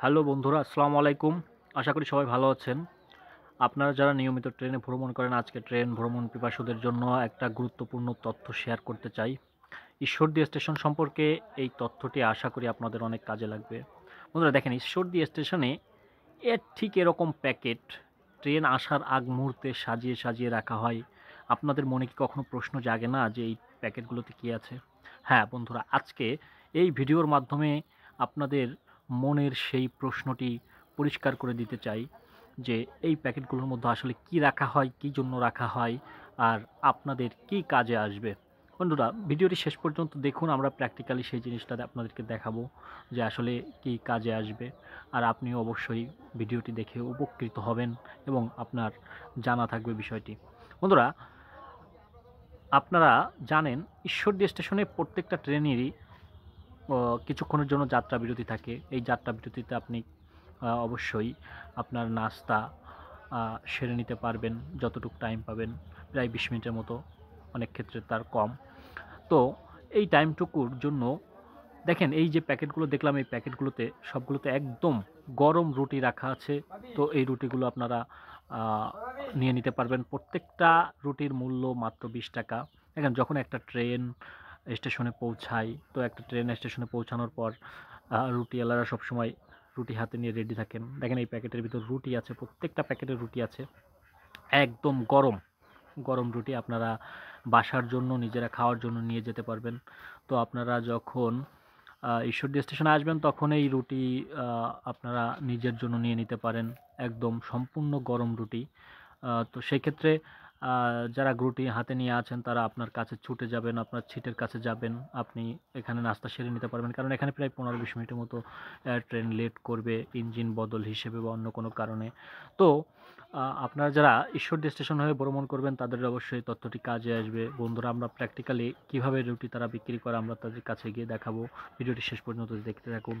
Hello বন্ধুরা, আসসালামু আলাইকুম। আশা করি সবাই ভালো আছেন। আপনারা যারা নিয়মিত ট্রেনে ভ্রমণ করেন, আজকে ট্রেন ভ্রমণ পিপাসুদের জন্য একটা গুরুত্বপূর্ণ তথ্য শেয়ার করতে চাই। ঈশ্বরদী স্টেশন সম্পর্কে এই তথ্যটি আশা করি আপনাদের অনেক কাজে লাগবে। বন্ধুরা দেখেন, ঈশ্বরদী স্টেশনে ঠিক এরকম প্যাকেট ট্রেন আসার আগ মুহূর্তে সাজিয়ে সাজিয়ে রাখা হয়। আপনাদের মনে কি কখনো প্রশ্ন জাগে না যে এই প্যাকেটগুলোতে কী আছে? হ্যাঁ বন্ধুরা, আজকে এই ভিডিওর মাধ্যমে আপনাদের মনের সেই প্রশ্নটি পরিষ্কার করে দিতে চাই যে এই প্যাকেটগুলোর মধ্যে আসলে কি রাখা হয়, কী জন্য রাখা হয়, আর আপনাদের কি কাজে আসবে। বন্ধুরা, ভিডিওটি শেষ পর্যন্ত দেখুন, আমরা প্র্যাকটিক্যালি সেই জিনিসটা আপনাদেরকে দেখাবো যে আসলে কি কাজে আসবে। আর আপনিও অবশ্যই ভিডিওটি দেখে উপকৃত হবেন এবং আপনার জানা থাকবে বিষয়টি। বন্ধুরা, আপনারা জানেন ঈশ্বরদী স্টেশনে প্রত্যেকটা ট্রেনেরই কিছুক্ষণের জন্য যাত্রা বিরতি থাকে। এই যাত্রা বিরতিতে আপনি অবশ্যই আপনার নাস্তা সেরে নিতে পারবেন যতটুকু টাইম পাবেন, প্রায় ২০ মিনিটের মতো, অনেক ক্ষেত্রে তার কম। তো এই টাইমটুকুর জন্য দেখেন, এই যে প্যাকেটগুলো দেখলাম, এই প্যাকেটগুলোতে সবগুলোতে একদম গরম রুটি রাখা আছে। তো এই রুটিগুলো আপনারা নিয়ে নিতে পারবেন। প্রত্যেকটা রুটির মূল্য মাত্র ২০ টাকা। দেখেন, যখন একটা ট্রেন স্টেশনে পৌঁছায়, তো একটা ট্রেন স্টেশনে পৌঁছানোর পর রুটিওয়ালারা সবসময় রুটি হাতে নিয়ে রেডি থাকেন। দেখেন, এই প্যাকেটের ভিতর রুটি আছে, প্রত্যেকটা প্যাকেটে রুটি আছে। একদম গরম, গরম রুটি আপনারা বাসার জন্য, নিজেরা খাওয়ার জন্য নিয়ে যেতে পারবেন। তো আপনারা যখন ঈশ্বরদী স্টেশনে আসবেন, তখন এই রুটি আপনারা নিজের জন্য নিয়ে নিতে পারেন। একদম সম্পূর্ণ গরম রুটি। তো সেক্ষেত্রে যারা রুটি হাতে নিয়ে আছেন, তারা আপনার কাছে ছুটে যাবেন, আপনার সিটের কাছে যাবেন। আপনি এখানে নাস্তা সেরে নিতে পারবেন। কারণ এখানে প্রায় ১৫-২০ মিনিটের মতো ট্রেন লেট করবে, ইঞ্জিন বদল হিসেবে বা অন্য কোনো কারণে। তো আপনারা যারা ঈশ্বরদী স্টেশন হয়ে ভ্রমণ করবেন, তাদের অবশ্যই তথ্যটি কাজে আসবে। বন্ধুরা, আমরা প্র্যাকটিক্যালি কীভাবে রুটি তারা বিক্রি করে আমরা তাদের কাছে গিয়ে দেখাবো। ভিডিওটি শেষ পর্যন্ত দেখতে থাকুন।